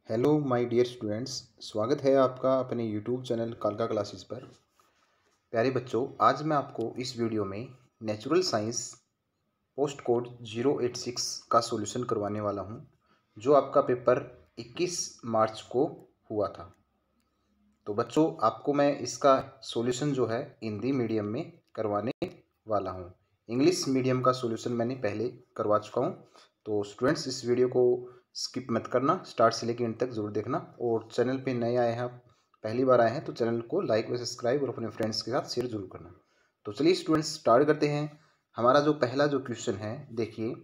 Hello my dear students, स्वागत है आपका अपने यूट्यूब चैनल कालका क्लासेस पर। प्यारे बच्चों, आज मैं आपको इस वीडियो में नेचुरल साइंस पोस्ट कोड 086 का सॉल्यूशन करवाने वाला हूं, जो आपका पेपर 21 मार्च को हुआ था। तो बच्चों, आपको मैं इसका सॉल्यूशन जो है हिंदी मीडियम में करवाने वाला हूं। इंग्लिश मीडियम का सॉल्यूशन मैंने पहले करवा चुका हूं। तो स्टूडेंट्स, इस वीडियो को स्किप मत करना, स्टार्ट से लेकर एंड तक जरूर देखना। और चैनल पे नए आए हैं आप, पहली बार आए हैं, तो चैनल को लाइक व सब्सक्राइब और अपने फ्रेंड्स के साथ शेयर जरूर करना। तो चलिए स्टूडेंट्स, स्टार्ट करते हैं। हमारा जो पहला क्वेश्चन है, देखिए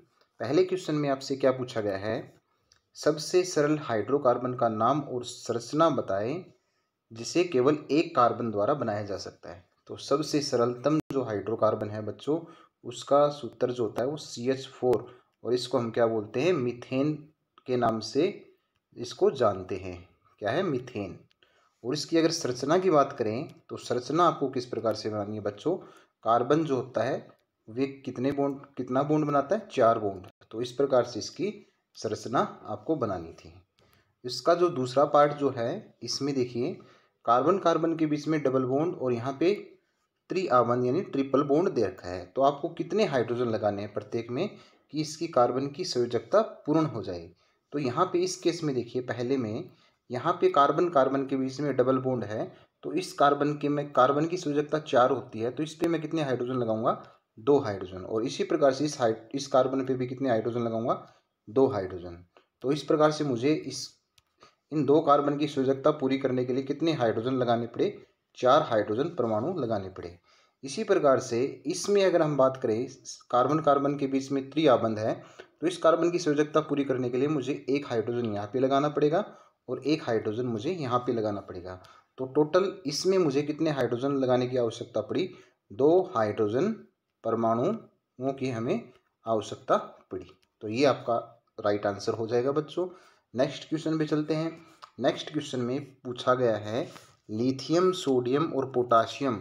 पहले क्वेश्चन में आपसे क्या पूछा गया है। सबसे सरल हाइड्रोकार्बन का नाम और संरचना बताएं जिसे केवल एक कार्बन द्वारा बनाया जा सकता है। तो सबसे सरलतम जो हाइड्रोकार्बन है बच्चों, उसका सूत्र जो होता है वो CH4, और इसको हम क्या बोलते हैं, मीथेन के नाम से इसको जानते हैं। क्या है, मीथेन। और इसकी अगर संरचना की बात करें तो संरचना आपको किस प्रकार से बनानी है बच्चों। कार्बन जो होता है वे कितना बॉन्ड बनाता है, 4 बॉन्ड। तो इस प्रकार से इसकी संरचना आपको बनानी थी। इसका जो दूसरा पार्ट जो है, इसमें देखिए कार्बन कार्बन के बीच में डबल बॉन्ड और यहाँ पे त्रिआवन यानी ट्रिपल बॉन्ड दे रखा है। तो आपको कितने हाइड्रोजन लगाने हैं प्रत्येक में कि इसकी कार्बन की संयोजकता पूर्ण हो जाए। तो यहाँ पे इस केस में देखिए, पहले में यहाँ पे कार्बन कार्बन के बीच में डबल बॉन्ड है, तो इस कार्बन के में कार्बन की संयोजकता 4 होती है, तो इस पर मैं कितने हाइड्रोजन लगाऊंगा, 2 हाइड्रोजन। और इसी प्रकार से इस कार्बन पे भी कितने हाइड्रोजन लगाऊंगा, 2 हाइड्रोजन। तो इस प्रकार से मुझे इन 2 कार्बन की संयोजकता पूरी करने के लिए कितने हाइड्रोजन लगाने पड़े, 4 हाइड्रोजन परमाणु लगाने पड़े। इसी प्रकार से इसमें अगर हम बात करें, कार्बन कार्बन के बीच में त्रिआबंध है, तो इस कार्बन की संयोजकता पूरी करने के लिए मुझे 1 हाइड्रोजन यहाँ पे लगाना पड़ेगा और 1 हाइड्रोजन मुझे यहाँ पे लगाना पड़ेगा। तो टोटल इसमें मुझे कितने हाइड्रोजन लगाने की आवश्यकता पड़ी, 2 हाइड्रोजन परमाणुओं की हमें आवश्यकता पड़ी। तो ये आपका राइट आंसर हो जाएगा बच्चों। नेक्स्ट क्वेश्चन पे चलते हैं। नेक्स्ट क्वेश्चन में पूछा गया है, लिथियम, सोडियम और पोटाशियम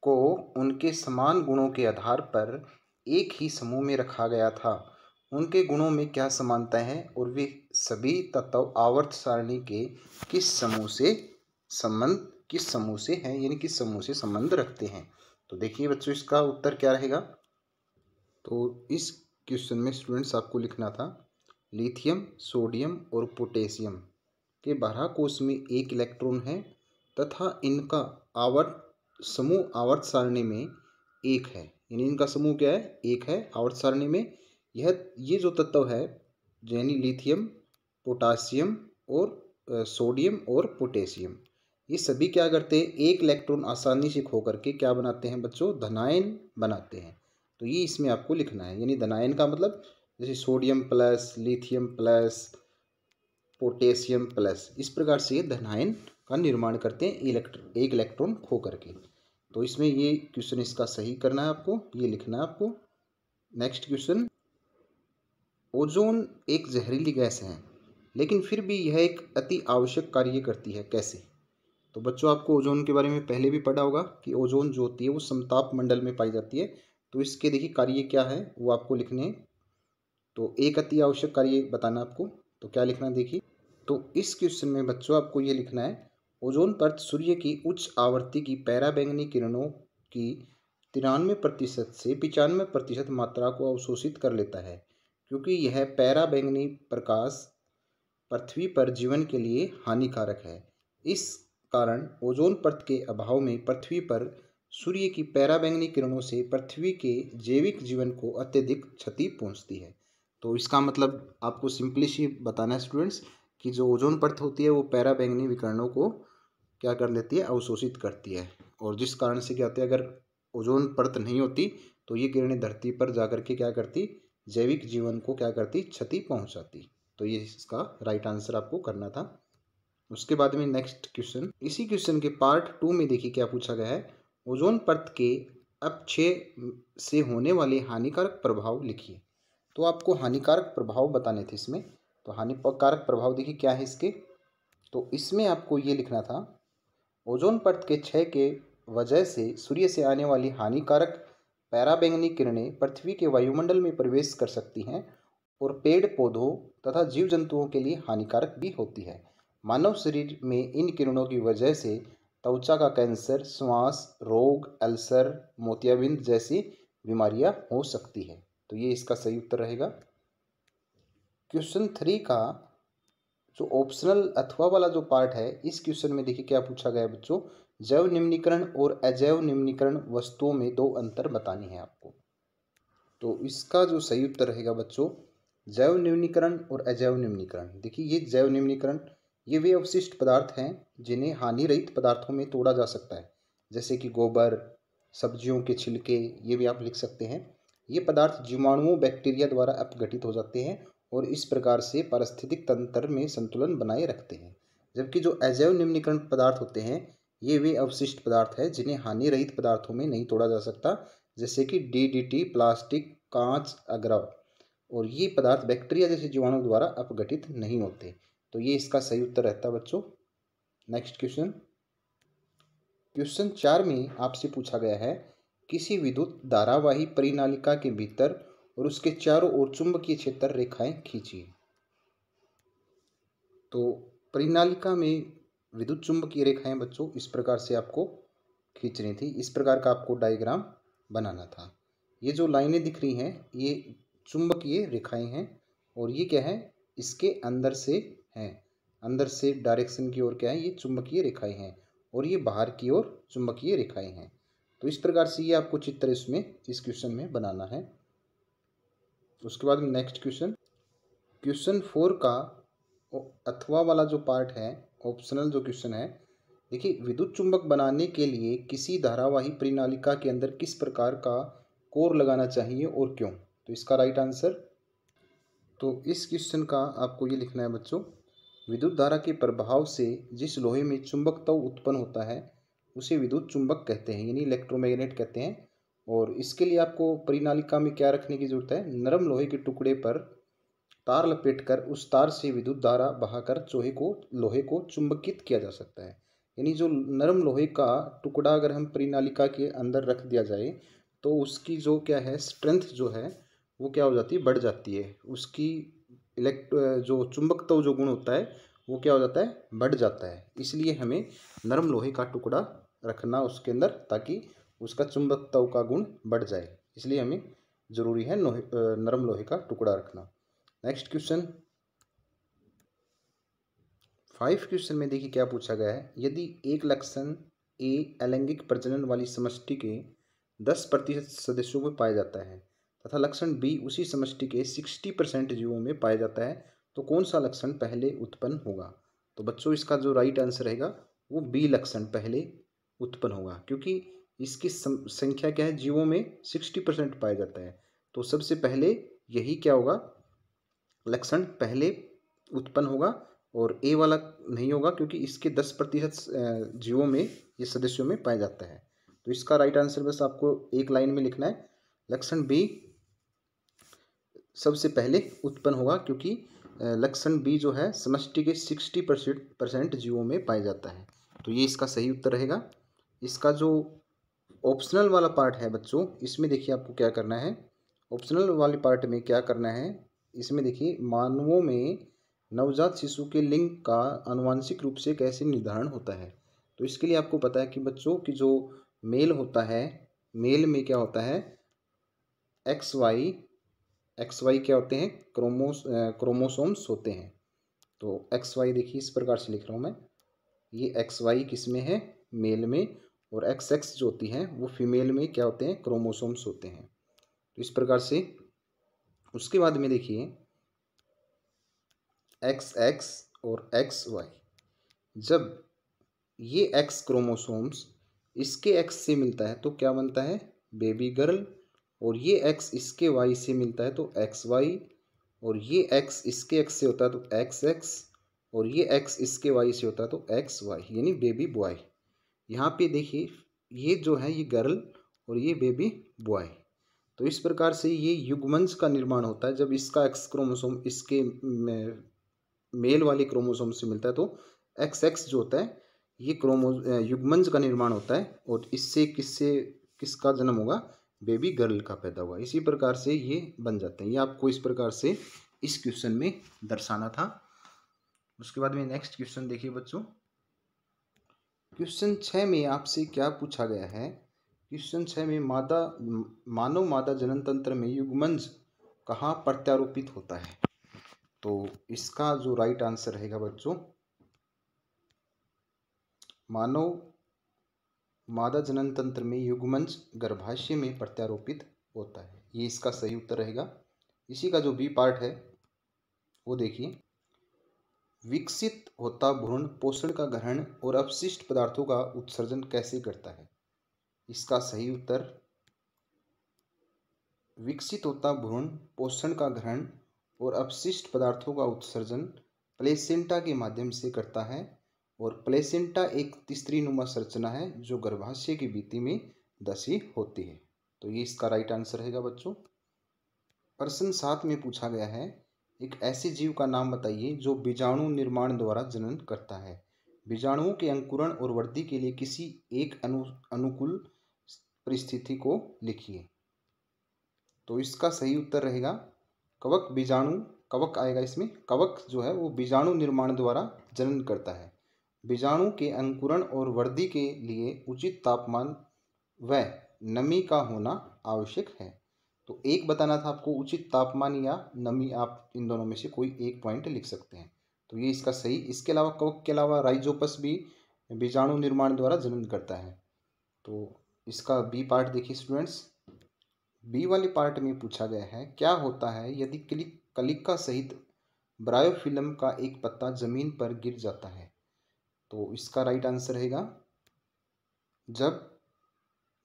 को उनके समान गुणों के आधार पर एक ही समूह में रखा गया था। उनके गुणों में क्या समानता है और वे सभी तत्व आवर्त सारणी के किस समूह से हैं, यानी किस समूह से संबंध रखते हैं। तो देखिए बच्चों, इसका उत्तर क्या रहेगा। तो इस क्वेश्चन में स्टूडेंट्स आपको लिखना था, लिथियम, सोडियम और पोटेशियम के बारह कोष में 1 इलेक्ट्रॉन है तथा इनका समूह आवर्त सारणी में 1 है। यानी इनका समूह क्या है, 1 है आवर्त सारणी में। ये जो तत्व है, यानी लिथियम, पोटाशियम और सोडियम और पोटेशियम, ये सभी क्या करते हैं, 1 इलेक्ट्रॉन आसानी से खो करके क्या बनाते हैं बच्चों, धनायन बनाते हैं। तो ये इसमें आपको लिखना है। यानी धनायन का मतलब जैसे sodium plus, lithium plus, potassium plus, इस प्रकार से ये धनायन का निर्माण करते हैं 1 इलेक्ट्रॉन खो करके। तो इसमें ये क्वेश्चन इसका सही करना है आपको, ये लिखना है आपको। नेक्स्ट क्वेश्चन, ओजोन एक जहरीली गैस है लेकिन फिर भी यह एक अति आवश्यक कार्य करती है, कैसे। तो बच्चों, आपको ओजोन के बारे में पहले भी पढ़ा होगा कि ओजोन जो होती है वो समताप मंडल में पाई जाती है। तो इसके देखिए कार्य क्या है वो आपको लिखने हैं। तो एक अति आवश्यक कार्य बताना आपको, तो क्या लिखना है देखिए। तो इस क्वेश्चन में बच्चों आपको ये लिखना है, ओजोन परत सूर्य की उच्च आवृत्ति की पराबैंगनी किरणों की 93% से 95% मात्रा को अवशोषित कर लेता है, क्योंकि यह पराबैंगनी प्रकाश पृथ्वी पर जीवन के लिए हानिकारक है। इस कारण ओजोन परत के अभाव में पृथ्वी पर सूर्य की पराबैंगनी किरणों से पृथ्वी के जैविक जीवन को अत्यधिक क्षति पहुंचती है। तो इसका मतलब आपको सिंपली सी बताना है स्टूडेंट्स कि जो ओजोन परत होती है वो पराबैंगनी विकिरणों को क्या कर लेती है, अवशोषित करती है। और जिस कारण से क्या होता है, अगर ओजोन परत नहीं होती तो ये किरणें धरती पर जाकर के क्या करती, जैविक जीवन को क्या करती, क्षति पहुंचाती। तो ये इसका राइट आंसर आपको करना था। उसके बाद में नेक्स्ट क्वेश्चन, इसी क्वेश्चन के पार्ट 2 में देखिए क्या पूछा गया है, ओजोन परत के अपक्षय से होने वाले हानिकारक प्रभाव लिखिए। तो आपको हानिकारक प्रभाव बताने थे इसमें। तो हानिकारक प्रभाव देखिए क्या है इसके। तो इसमें आपको ये लिखना था, ओजोन परत के क्षय के वजह से सूर्य से आने वाली हानिकारक पराबैंगनी किरणें पृथ्वी के वायुमंडल में प्रवेश कर सकती हैं और पेड़ पौधों तथा जीव जंतुओं के लिए हानिकारक भी होती है। मानव शरीर में इन किरणों की वजह से त्वचा का कैंसर, श्वास रोग, अल्सर, मोतियाबिंद जैसी बीमारियां हो सकती है। तो ये इसका सही उत्तर रहेगा। क्वेश्चन 3 का जो ऑप्शनल अथवा वाला जो पार्ट है, इस क्वेश्चन में देखिए क्या पूछा गया है बच्चों। जैव निम्नीकरण और अजैव निम्नीकरण वस्तुओं में दो अंतर बतानी है आपको। तो इसका जो सही उत्तर रहेगा बच्चों, जैव निम्नीकरण और अजैव निम्नीकरण। देखिए ये जैव निम्नीकरण ये वे अवशिष्ट पदार्थ हैं जिन्हें हानि रहित पदार्थों में तोड़ा जा सकता है, जैसे कि गोबर, सब्जियों के छिलके, ये भी आप लिख सकते हैं। ये पदार्थ जीवाणुओं, बैक्टीरिया द्वारा अपघटित हो जाते हैं और इस प्रकार से पारिस्थितिक तंत्र में संतुलन बनाए रखते हैं। जबकि जो अजैव निम्नीकरण पदार्थ होते हैं, ये वे अवशिष्ट पदार्थ हैं जिन्हें हानि रहित पदार्थों में नहीं तोड़ा जा सकता, जैसे कि DDT, प्लास्टिक, कांच, अगरव, और ये पदार्थ बैक्टीरिया जैसे जीवाणु द्वारा अपघटित नहीं होते। तो ये इसका सही उत्तर रहता है बच्चों। नेक्स्ट क्वेश्चन, क्वेश्चन 4 में आपसे पूछा गया है, किसी विद्युत धारावाही परिनालिका के भीतर और उसके चारों ओर चुंबकीय क्षेत्र रेखाएं खींचिए। तो परिनालिका में विद्युत चुंबकीय रेखाएं बच्चों इस प्रकार से आपको खींचनी थी, इस प्रकार का आपको डायग्राम बनाना था। ये जो लाइनें दिख रही हैं ये चुंबकीय रेखाएं हैं और ये क्या है, इसके अंदर से हैं, अंदर से डायरेक्शन की ओर क्या है, ये चुंबकीय रेखाएं हैं और ये बाहर की ओर चुंबकीय रेखाएं हैं। तो इस प्रकार से ये आपको चित्र इसमें इस क्वेश्चन में बनाना है। उसके बाद में नेक्स्ट क्वेश्चन, क्वेश्चन 4 का अथवा वाला जो पार्ट है, ऑप्शनल जो क्वेश्चन है, देखिए विद्युत चुंबक बनाने के लिए किसी धारावाही परिनालिका के अंदर किस प्रकार का कोर लगाना चाहिए और क्यों। तो इसका राइट आंसर, तो इस क्वेश्चन का आपको ये लिखना है बच्चों, विद्युत धारा के प्रभाव से जिस लोहे में चुंबकत्व उत्पन्न होता है उसे विद्युत चुंबक कहते हैं, यानी इलेक्ट्रोमैग्नेट कहते हैं। और इसके लिए आपको परिनालिका में क्या रखने की जरूरत है, नरम लोहे के टुकड़े पर तार लपेटकर उस तार से विद्युत धारा बहाकर लोहे को चुंबकित किया जा सकता है। यानी जो नरम लोहे का टुकड़ा अगर हम परिनालिका के अंदर रख दिया जाए तो उसकी जो क्या है स्ट्रेंथ जो है वो क्या हो जाती है, बढ़ जाती है। उसकी जो चुंबकत्व जो गुण होता है वो क्या हो जाता है, बढ़ जाता है। इसलिए हमें नरम लोहे का टुकड़ा रखना उसके अंदर, ताकि उसका चुंबकत्व का गुण बढ़ जाए। इसलिए हमें ज़रूरी है नरम लोहे का टुकड़ा रखना। नेक्स्ट क्वेश्चन 5 क्वेश्चन में देखिए क्या पूछा गया है, यदि एक लक्षण ए अलैंगिक प्रजनन वाली समष्टि के 10% सदस्यों में पाया जाता है तथा लक्षण बी उसी समष्टि के 60% जीवों में पाया जाता है, तो कौन सा लक्षण पहले उत्पन्न होगा। तो बच्चों इसका जो राइट आंसर रहेगा वो बी लक्षण पहले उत्पन्न होगा, क्योंकि इसकी संख्या क्या है, जीवों में 60% पाया जाता है। तो सबसे पहले यही क्या होगा, लक्षण पहले उत्पन्न होगा और ए वाला नहीं होगा, क्योंकि इसके 10% जीवों में ये सदस्यों में पाया जाता है। तो इसका राइट आंसर बस आपको एक लाइन में लिखना है, लक्षण बी सबसे पहले उत्पन्न होगा, क्योंकि लक्षण बी जो है समष्टि के 60% जीवों में पाया जाता है। तो ये इसका सही उत्तर रहेगा। इसका जो ऑप्शनल वाला पार्ट है बच्चों, इसमें देखिए आपको क्या करना है, ऑप्शनल वाले पार्ट में क्या करना है, इसमें देखिए मानवों में नवजात शिशु के लिंग का आनुवांशिक रूप से कैसे निर्धारण होता है। तो इसके लिए आपको पता है कि बच्चों की जो मेल होता है, मेल में क्या होता है, एक्स वाई क्या होते हैं, क्रोमोसोम्स होते हैं। तो एक्स वाई देखिए इस प्रकार से लिख रहा हूँ मैं, ये एक्स वाई किस में है, मेल में, और एक्स एक्स जो होती हैं वो फीमेल में क्या होते हैं, क्रोमोसोम्स होते हैं। तो इस प्रकार से उसके बाद में देखिए एक्स एक्स और एक्स वाई, जब ये एक्स क्रोमोसोम्स इसके एक्स से मिलता है तो क्या बनता है, बेबी गर्ल, और ये एक्स इसके वाई से मिलता है तो एक्स वाई, और ये एक्स इसके एक्स से होता है तो एक्स एक्स, और ये एक्स इसके वाई से होता है तो एक्स वाई, यानी बेबी बॉय। यहाँ पे देखिए ये जो है ये गर्ल और ये बेबी बॉय। तो इस प्रकार से ये युग्मंज का निर्माण होता है, जब इसका एक्स क्रोमोसोम इसके मेल वाले क्रोमोसोम से मिलता है तो एक्स एक्स जो होता है ये युग्मंज का निर्माण होता है, और इससे किसका जन्म होगा, बेबी गर्ल का पैदा हुआ। इसी प्रकार से ये बन जाते हैं। ये आपको इस प्रकार से इस क्वेश्चन में दर्शाना था। उसके बाद में नेक्स्ट क्वेश्चन देखिए बच्चों, क्वेश्चन 6 में आपसे क्या पूछा गया है। क्वेश्चन 6 में मानव मादा जनन तंत्र में युग्मनज कहाँ प्रत्यारोपित होता है। तो इसका जो राइट आंसर रहेगा बच्चों, मानव मादा जनन तंत्र में युग्मनज गर्भाशय में प्रत्यारोपित होता है, ये इसका सही उत्तर रहेगा। इसी का जो बी पार्ट है वो देखिए, विकसित होता भ्रूण पोषण का ग्रहण और अपशिष्ट पदार्थों का उत्सर्जन कैसे करता है। इसका सही उत्तर, विकसित होता भ्रूण पोषण का ग्रहण और अपशिष्ट पदार्थों का उत्सर्जन प्लेसेंटा के माध्यम से करता है, और प्लेसेंटा एक तिस्त्रीनुमा संरचना है जो गर्भाशय की भित्ति में धसी होती है। तो ये इसका राइट आंसर रहेगा बच्चों। प्रश्न 7 में पूछा गया है, एक ऐसे जीव का नाम बताइए जो बीजाणु निर्माण द्वारा जनन करता है। बीजाणुओं के अंकुरण और वृद्धि के लिए किसी एक अनुकूल परिस्थिति को लिखिए। तो इसका सही उत्तर रहेगा कवक बीजाणु, कवक आएगा इसमें। कवक जो है वो बीजाणु निर्माण द्वारा जनन करता है। बीजाणु के अंकुरण और वृद्धि के लिए उचित तापमान व नमी का होना आवश्यक है। तो एक बताना था आपको, उचित तापमान या नमी, आप इन दोनों में से कोई एक पॉइंट लिख सकते हैं। तो ये इसका सही। इसके अलावा कवक के अलावा राइजोपस भी बीजाणु निर्माण द्वारा जनन करता है। तो इसका बी पार्ट देखिए स्टूडेंट्स, बी वाले पार्ट में पूछा गया है, क्या होता है यदि कलिका सहित ब्रायोफिल्म का एक पत्ता जमीन पर गिर जाता है। तो इसका राइट आंसर रहेगा, जब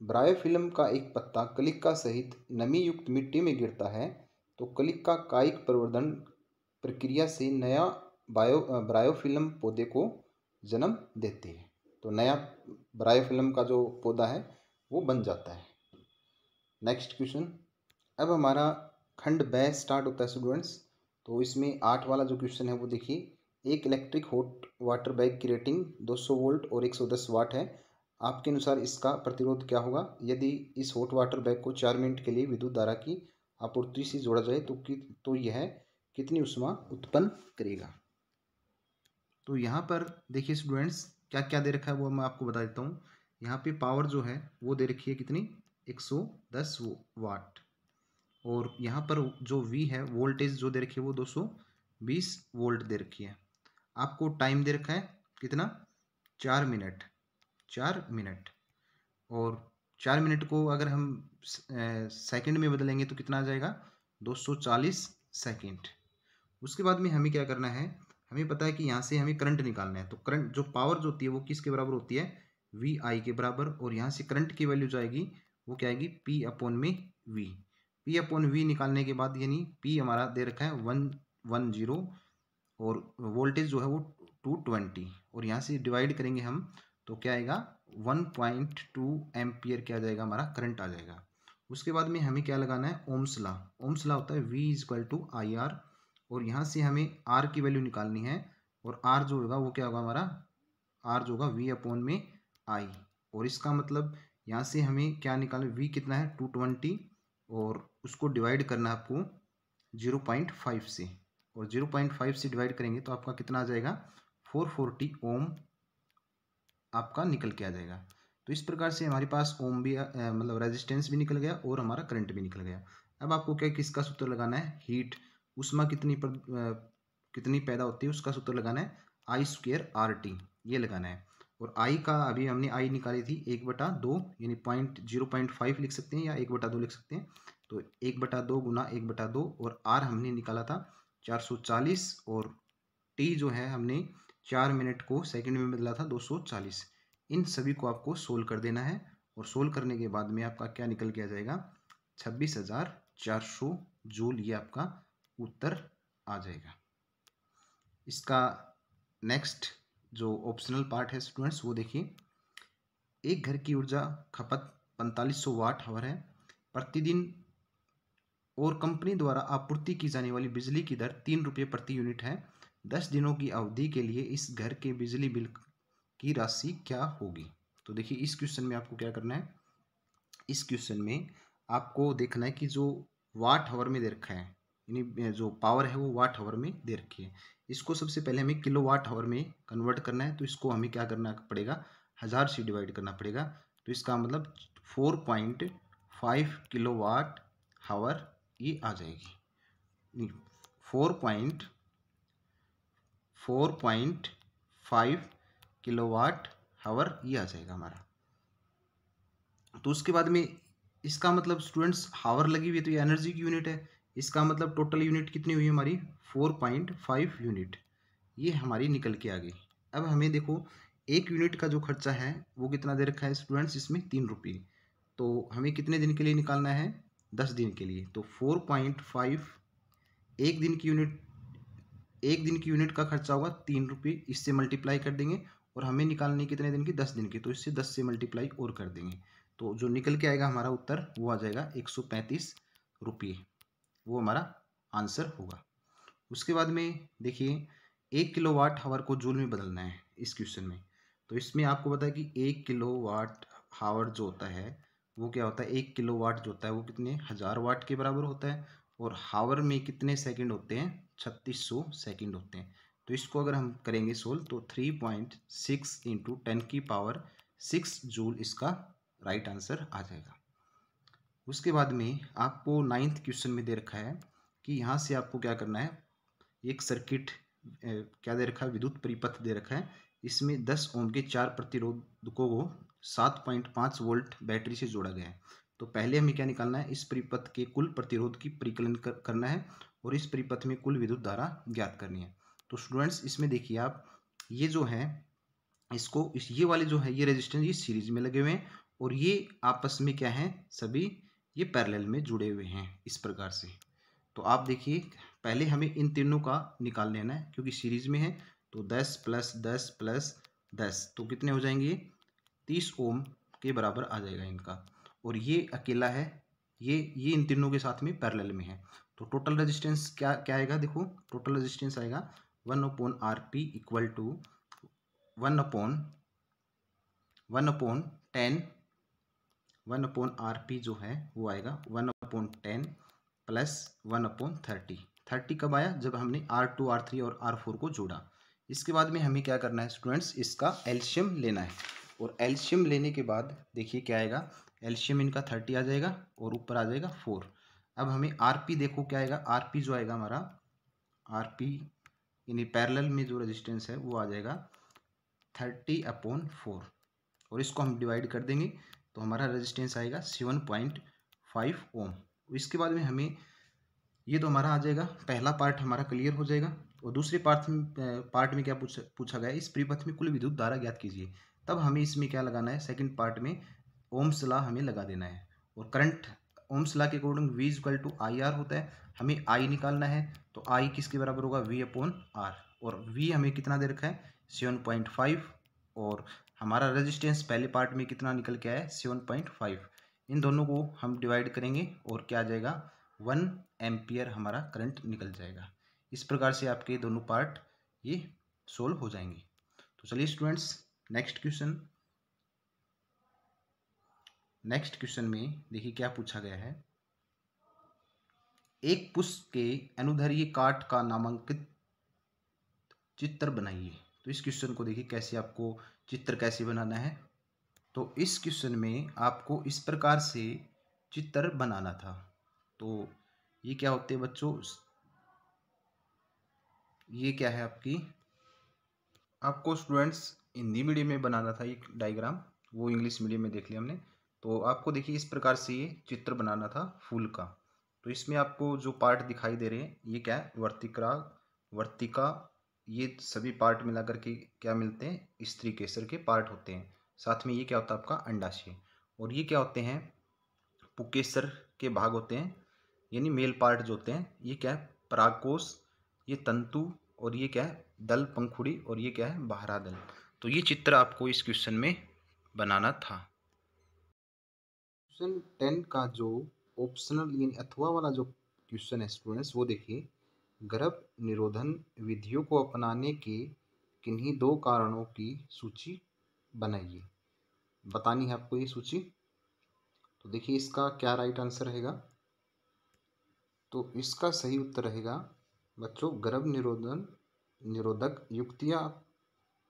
ब्रायोफिल्म का एक पत्ता कलिका सहित नमी युक्त मिट्टी में गिरता है तो कलिका कायिक प्रवर्धन प्रक्रिया से नया ब्रायोफिल्म पौधे को जन्म देती है। तो नया ब्रायोफिल्म का जो पौधा है वो बन जाता है। नेक्स्ट क्वेश्चन, अब हमारा खंड ब स्टार्ट होता है स्टूडेंट्स। तो इसमें 8 वाला जो क्वेश्चन है वो देखिए, एक इलेक्ट्रिक हॉट वाटर बैग की रेटिंग 200 वोल्ट और 110 वाट है। आपके अनुसार इसका प्रतिरोध क्या होगा यदि इस हॉट वाटर बैग को 4 मिनट के लिए विद्युत धारा की आपूर्ति से जोड़ा जाए तो यह कितनी ऊष्मा उत्पन्न करेगा। तो यहाँ पर देखिए स्टूडेंट्स, क्या क्या दे रखा है वो मैं आपको बता देता हूँ। यहाँ पे पावर जो है वो दे रखी है कितनी, 110 वाट, और यहाँ पर जो V है, वोल्टेज जो दे रखी है वो 220 वोल्ट दे रखी है। आपको टाइम दे रखा है कितना, 4 मिनट, 4 मिनट। और 4 मिनट को अगर हम सेकंड में बदलेंगे तो कितना आ जाएगा, 240 सेकंड। उसके बाद में हमें क्या करना है, हमें पता है कि यहाँ से हमें करंट निकालना है। तो करंट जो पावर जो होती है वो किसके बराबर होती है, VI के बराबर। और यहाँ से करंट की वैल्यू जाएगी वो क्या आएगी, P/V। P/V निकालने के बाद यानी P हमारा दे रखा है 110 और वोल्टेज जो है वो 220, और यहाँ से डिवाइड करेंगे हम तो क्या आएगा, 1.2 एम्पियर क्या आ जाएगा, हमारा करंट आ जाएगा। उसके बाद में हमें क्या लगाना है, ओम्स लॉ। ओम्स लॉ होता है V=IR, और यहाँ से हमें R की वैल्यू निकालनी है, और R जो होगा वो क्या होगा हमारा, R जो होगा V/I। और इसका मतलब यहाँ से हमें क्या निकालना, V कितना है 220, और उसको डिवाइड करना है आपको 0.5 से, और 0.5 से डिवाइड करेंगे तो आपका कितना आ जाएगा, 440 ओम आपका निकल के आ जाएगा। तो इस प्रकार से हमारे पास ओम भी मतलब रेजिस्टेंस भी निकल गया और हमारा करंट भी निकल गया। अब आपको क्या किसका सूत्र लगाना है, हीट, ऊष्मा कितनी पैदा होती है उसका सूत्र लगाना है, I²RT ये लगाना है। और I का अभी हमने I निकाली थी 1/2, यानी 0.5 लिख सकते हैं या 1/2 लिख सकते हैं। तो 1/2 गुना 1/2, और R हमने निकाला था 440, और T जो है हमने 4 मिनट को सेकंड में बदला था 240। इन सभी को आपको सोल्व कर देना है, और सोल्व करने के बाद में आपका क्या निकल के आ जाएगा, 26,400 जूल, ये आपका उत्तर आ जाएगा। इसका नेक्स्ट जो ऑप्शनल पार्ट है स्टूडेंट्स वो देखिए, एक घर की ऊर्जा खपत 4500 वाट आवर है प्रतिदिन, और कंपनी द्वारा आपूर्ति की जाने वाली बिजली की दर 3 रुपये प्रति यूनिट है। 10 दिनों की अवधि के लिए इस घर के बिजली बिल की राशि क्या होगी। तो देखिए इस क्वेश्चन में आपको क्या करना है, इस क्वेश्चन में आपको देखना है कि जो वाट आवर में दे रखा है यानी जो पावर है वो वाट आवर में दे रखी है। इसको सबसे पहले हमें किलो वाट आवर में कन्वर्ट करना है, तो इसको हमें क्या करना पड़ेगा, 1000 से डिवाइड करना पड़ेगा। तो इसका मतलब 4.5 किलो वाट आवर ये आ जाएगी। 4.5 किलोवाट आवर ये आ जाएगा हमारा। तो उसके बाद में इसका मतलब स्टूडेंट्स हावर लगी हुई है तो ये एनर्जी की यूनिट है। इसका मतलब टोटल यूनिट कितनी हुई हमारी 4.5 यूनिट, ये हमारी निकल के आ गई। अब हमें देखो एक यूनिट का जो खर्चा है वो कितना दे रखा है स्टूडेंट्स, इसमें 3 रुपये। तो हमें कितने दिन के लिए निकालना है, 10 दिन के लिए। तो 4.5 एक दिन की यूनिट, एक दिन की यूनिट का खर्चा होगा 3 रुपये, इससे मल्टीप्लाई कर देंगे और हमें निकालनी कितने दिन की, 10 दिन की, तो इससे 10 से मल्टीप्लाई और कर देंगे। तो जो निकल के आएगा हमारा उत्तर वो आ जाएगा 135 रुपये, वो हमारा आंसर होगा। उसके बाद में देखिए 1 किलोवाट आवर को जूल में बदलना है इस क्वेश्चन में। तो इसमें आपको पता है कि 1 किलोवाट आवर जो होता है वो क्या होता है, 1 किलोवाट जो होता है वो कितने 1000 वाट के बराबर होता है, और हावर में कितने सेकंड होते हैं, 3600 सेकंड होते हैं। तो इसको अगर हम करेंगे सोल्व तो 3.6 इंटू 10 की पावर 6 जूल इसका राइट आंसर आ जाएगा। उसके बाद में आपको 9th क्वेश्चन में दे रखा है कि यहाँ से आपको क्या करना है, एक सर्किट क्या दे रखा है, विद्युत परिपथ दे रखा है। इसमें 10 ओम के 4 प्रतिरोधकों को 7.5 वोल्ट बैटरी से जोड़ा गया है। तो पहले हमें क्या निकालना है, इस परिपथ के कुल प्रतिरोध की परिकलन करना है और इस परिपथ में कुल विद्युत धारा ज्ञात करनी है। तो स्टूडेंट्स इसमें देखिए आप, ये जो है इसको ये वाले जो है ये रेजिस्टेंस ये सीरीज में लगे हुए हैं और ये आपस में क्या है, सभी ये पैरेलल में जुड़े हुए हैं इस प्रकार से। तो आप देखिए पहले हमें इन तीनों का निकाल लेना है क्योंकि सीरीज में है। तो 10 + 10 + 10 तो कितने हो जाएंगे, 30 ओम के बराबर आ जाएगा इनका। और ये अकेला है, ये इन तीनों के साथ में पैरेलल में है। तो टोटल रेजिस्टेंस क्या क्या आएगा, देखो टोटल रेजिस्टेंस आएगा 1/RP इक्वल टू 1/10 1/RP जो है वो आएगा 1/10 प्लस 1/30। 30 कब आया, जब हमने R2 R3 और R4 को जोड़ा। इसके बाद में हमें क्या करना है स्टूडेंट्स, इसका एलसीएम लेना है। और एलसीएम लेने के बाद देखिए क्या आएगा, एलसीएम इनका 30 आ जाएगा और ऊपर आ जाएगा 4। अब हमें आरपी देखो क्या आएगा, आरपी जो आएगा हमारा, आरपी यानी पैरेलल में जो रेजिस्टेंस है वो आ जाएगा 30/4 और इसको हम डिवाइड कर देंगे तो हमारा रेजिस्टेंस आएगा 7.5 ओम। इसके बाद में हमें ये तो हमारा आ जाएगा, पहला पार्ट हमारा क्लियर हो जाएगा। और दूसरे पार्ट में क्या पूछा गया, इस परिपथ में कुल विद्युत धारा ज्ञात कीजिए। तब हमें इसमें क्या लगाना है, सेकंड पार्ट में ओम्स लॉ हमें लगा देना है। और करंट ओम्स लॉ के अकॉर्डिंग V = IR होता है, हमें I निकालना है। तो I किसके बराबर होगा, V/R। और V हमें कितना दे रखा है 7.5 और हमारा रेजिस्टेंस पहले पार्ट में कितना निकल के आया है 7.5। इन दोनों को हम डिवाइड करेंगे और क्या आ जाएगा 1 एम्पियर हमारा करंट निकल जाएगा। इस प्रकार से आपके दोनों पार्ट ये सोल्व हो जाएंगे। तो चलिए स्टूडेंट्स नेक्स्ट क्वेश्चन में देखिए क्या पूछा गया है, एक पुष्प के अनुदैर्ध्य काट का नामांकित चित्र बनाइए। तो इस क्वेश्चन को देखिए कैसे आपको चित्र कैसे बनाना है। तो इस क्वेश्चन में आपको इस प्रकार से चित्र बनाना था। तो ये क्या होते हैं बच्चों, ये क्या है आपको स्टूडेंट्स हिंदी मीडियम में बनाना था ये डायग्राम, वो इंग्लिश मीडियम में देख लिया हमने। तो आपको देखिए इस प्रकार से ये चित्र बनाना था फूल का। तो इसमें आपको जो पार्ट दिखाई दे रहे हैं ये क्या है, वर्तिका, ये सभी पार्ट मिलाकर के क्या मिलते हैं, स्त्री केसर के पार्ट होते हैं। साथ में ये क्या होता है आपका अंडाशय, और ये क्या होते हैं पुकेसर के भाग होते हैं, यानी मेल पार्ट जो होते हैं। ये क्या है परागकोश, ये तंतु, और ये क्या है दल पंखुड़ी, और ये क्या है बाहरा दल। तो ये चित्र आपको इस क्वेश्चन में बनाना था। क्वेश्चन 10 का जो ऑप्शनल यानी अथवा वाला जो क्वेश्चन है स्टूडेंट्स वो देखिए, गर्भ निरोधन विधियों को अपनाने के किन्हीं 2 कारणों की सूची बनाइए। बतानी है आपको ये सूची। तो देखिए इसका क्या राइट आंसर रहेगा। तो इसका सही उत्तर रहेगा बच्चों गर्भ निरोधक युक्तियाँ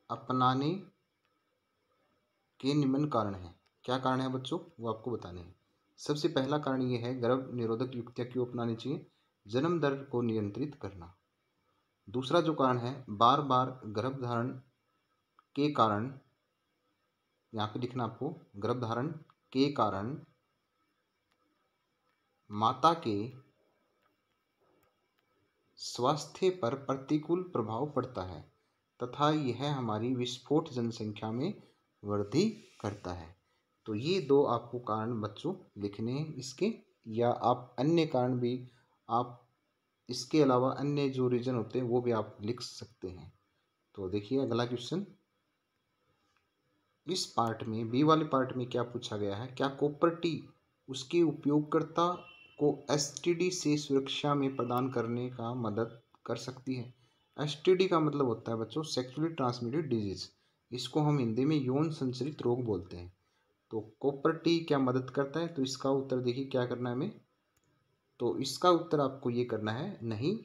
अपनाने के निम्न कारण हैं। क्या कारण है बच्चों, वो आपको बताने हैं। सबसे पहला कारण ये है गर्भ निरोधक युक्तियाँ क्यों अपनानी चाहिए, जन्म दर को नियंत्रित करना। दूसरा जो कारण है बार बार गर्भधारण के कारण, यहाँ पे लिखना आपको, गर्भधारण के कारण माता के स्वास्थ्य पर प्रतिकूल प्रभाव पड़ता है तथा यह हमारी विस्फोट जनसंख्या में वृद्धि करता है। तो ये दो आपको कारण बच्चों लिखने हैं इसके, या आप अन्य कारण भी आप इसके अलावा अन्य जो रीजन होते हैं वो भी आप लिख सकते हैं। तो देखिए अगला क्वेश्चन, इस पार्ट में बी वाले पार्ट में क्या पूछा गया है, क्या कॉपर टी उसके उपयोगकर्ता को एसटीडी से सुरक्षा में प्रदान करने का मदद कर सकती है। एसटीडी का मतलब होता है बच्चों सेक्सुअली ट्रांसमिटेड डिजीज, इसको हम हिंदी में यौन संचारित रोग बोलते हैं। तो कॉपर टी क्या मदद करता है, तो इसका उत्तर देखिए क्या करना है हमें, तो इसका उत्तर आपको ये करना है नहीं,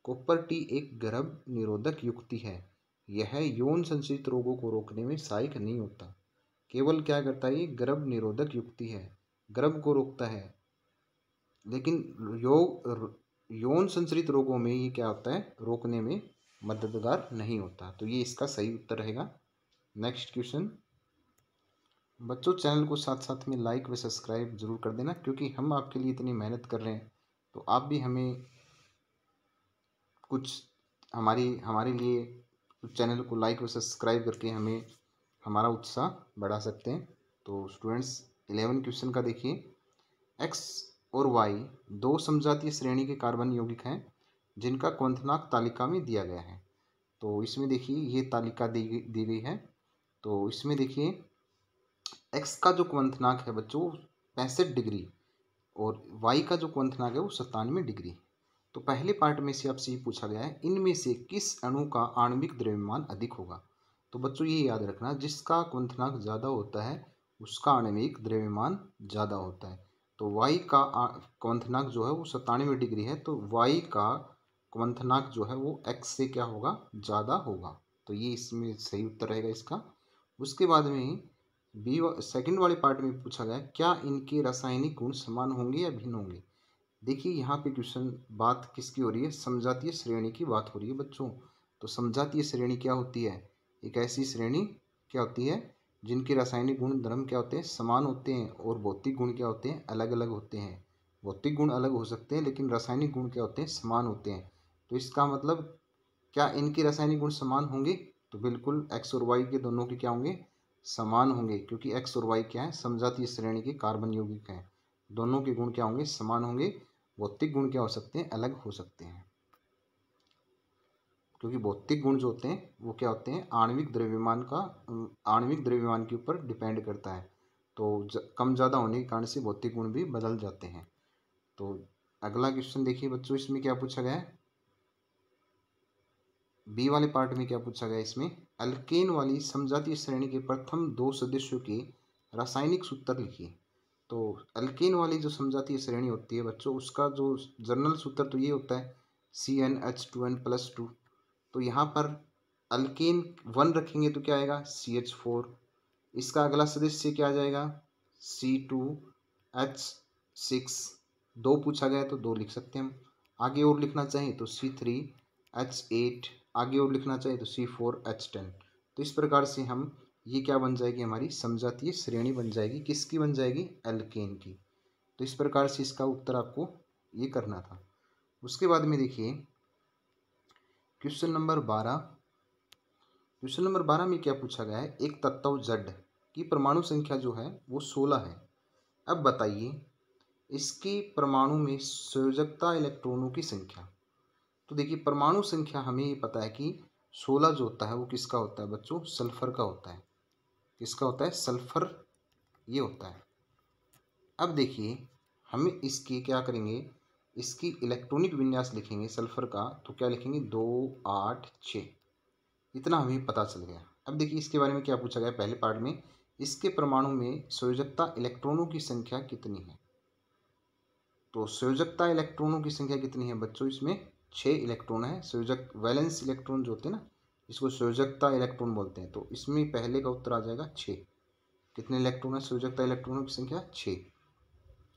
कॉपर टी एक गर्भ निरोधक युक्ति है, यह यौन संचारित रोगों को रोकने में सहायक नहीं होता, केवल क्या करता है ये गर्भ निरोधक युक्ति है, गर्भ को रोकता है, लेकिन यौन संचारित रोगों में ये क्या होता है रोकने में मददगार नहीं होता। तो ये इसका सही उत्तर रहेगा। नेक्स्ट क्वेश्चन बच्चों, चैनल को साथ साथ में लाइक व सब्सक्राइब जरूर कर देना, क्योंकि हम आपके लिए इतनी मेहनत कर रहे हैं तो आप भी हमें कुछ हमारे लिए चैनल को लाइक व सब्सक्राइब करके हमें हमारा उत्साह बढ़ा सकते हैं। तो स्टूडेंट्स 11 क्वेश्चन का देखिए, एक्स और वाई दो समजातीय श्रेणी के कार्बन यौगिक हैं जिनका क्वथनांक तालिका में दिया गया है। तो इसमें देखिए ये तालिका दी गई है। तो इसमें देखिए एक्स का जो क्वथनांक है बच्चों 65 डिग्री और वाई का जो क्वथनांक है वो 97 डिग्री। तो पहले पार्ट में से आपसे ये पूछा गया है इनमें से किस अणु का आणविक द्रव्यमान अधिक होगा। तो बच्चों ये याद रखना जिसका क्वथनांक ज़्यादा होता है उसका आणविक द्रव्यमान ज़्यादा होता है। तो वाई का क्वथनांक जो है वो 97 डिग्री है, तो वाई का क्वथनांक जो है वो एक्स से क्या होगा ज़्यादा होगा। तो ये इसमें सही उत्तर रहेगा इसका। उसके बाद में बी सेकंड वाले पार्ट में पूछा गया क्या इनके रासायनिक गुण समान होंगे या भिन्न होंगे। देखिए यहाँ पे क्वेश्चन बात किसकी हो रही है, समजातीय श्रेणी की बात हो रही है बच्चों। तो समजातीय श्रेणी क्या होती है, एक ऐसी श्रेणी क्या होती है जिनके रासायनिक गुण धर्म क्या होते हैं समान होते हैं और भौतिक गुण क्या होते हैं अलग अलग होते हैं। भौतिक गुण अलग हो सकते हैं लेकिन रासायनिक गुण क्या होते हैं समान होते हैं। तो इसका मतलब क्या इनके रासायनिक गुण समान होंगे, तो बिल्कुल एक्स और वाई के दोनों के क्या होंगे समान होंगे, क्योंकि एक्स और वाई क्या है समजातीय श्रेणी के कार्बन यौगिक हैं। दोनों के गुण क्या होंगे समान होंगे, भौतिक गुण क्या हो सकते हैं अलग हो सकते हैं, क्योंकि भौतिक गुण जो होते हैं वो क्या होते हैं आणविक द्रव्यमान के ऊपर डिपेंड करता है। तो कम ज़्यादा होने के कारण से भौतिक गुण भी बदल जाते हैं। तो अगला क्वेश्चन देखिए बच्चों, इसमें क्या पूछा गया है, बी वाले पार्ट में क्या पूछा गया, इसमें अल्केन वाली समजातीय श्रेणी के प्रथम दो सदस्यों के रासायनिक सूत्र लिखिए। तो अल्केन वाली जो समजातीय श्रेणी होती है बच्चों उसका जो जर्नल सूत्र तो ये होता है CnH2n+2। तो यहाँ पर अल्केन 1 रखेंगे तो क्या आएगा CH4, इसका अगला सदस्य क्या आ जाएगा C2H6, दो पूछा गया तो दो लिख सकते हैं हम, आगे और लिखना चाहें तो C3H8, आगे और लिखना चाहें तो C4H10। तो इस प्रकार से हम ये क्या बन जाएगी हमारी समजातीय श्रेणी बन जाएगी, किसकी बन जाएगी एल्केन की। तो इस प्रकार से इसका उत्तर आपको ये करना था। उसके बाद में देखिए क्वेश्चन नंबर 12 में क्या पूछा गया है, एक तत्व Z की परमाणु संख्या जो है वो 16 है। अब बताइए इसकी परमाणु में संयोजकता इलेक्ट्रॉनों की संख्या। तो देखिए परमाणु संख्या हमें ये पता है कि 16 जो होता है वो किसका होता है बच्चों सल्फर का होता है। किसका होता है सल्फर ये होता है। अब देखिए हमें इसकी क्या करेंगे, इसकी इलेक्ट्रॉनिक विन्यास लिखेंगे सल्फर का, तो क्या लिखेंगे 2 8 6, इतना हमें पता चल गया। अब देखिए इसके बारे में क्या पूछा गया पहले पार्ट में, इसके परमाणु में संयोजकता इलेक्ट्रॉनों की संख्या कितनी है। तो संयोजकता इलेक्ट्रॉनों की संख्या कितनी है बच्चों, इसमें 6 इलेक्ट्रॉन है। संयोजक वैलेंस इलेक्ट्रॉन जो होते हैं ना, इसको संयोजकता इलेक्ट्रॉन बोलते हैं। तो इसमें पहले का उत्तर आ जाएगा 6। कितने इलेक्ट्रॉन है, संयोजकता इलेक्ट्रॉनों की संख्या 6।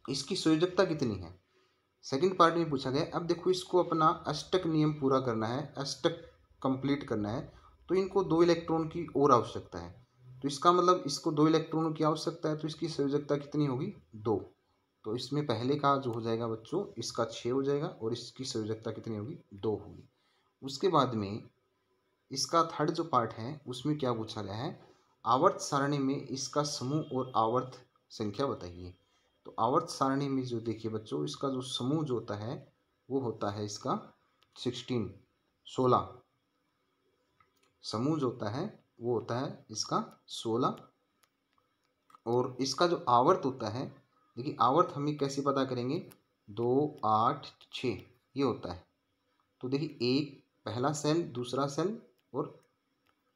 इसकी संयोजकता कितनी है, सेकंड पार्ट में पूछा गया। अब देखो इसको अपना अष्टक नियम पूरा करना है, अष्टक कंप्लीट करना है, तो इनको 2 इलेक्ट्रॉन की और आवश्यकता है। तो इसका मतलब इसको 2 इलेक्ट्रॉनों की आवश्यकता है, तो इसकी संयोजकता कितनी होगी, 2। तो इसमें पहले का जो हो जाएगा बच्चों, इसका 6 हो जाएगा और इसकी संयोजकता कितनी होगी, 2 होगी। उसके बाद में इसका थर्ड जो पार्ट है उसमें क्या पूछा गया है, आवर्त सारणी में इसका समूह और आवर्त संख्या बताइए। तो आवर्त सारणी में जो देखिए बच्चों, इसका जो समूह जो होता है वो होता है इसका 16। समूह जो होता है वो होता है इसका 16। और इसका जो आवर्त होता है, देखिए आवर्त हमें कैसे पता करेंगे, 2 8 6 ये होता है। तो देखिए एक पहला सेल, दूसरा सेल और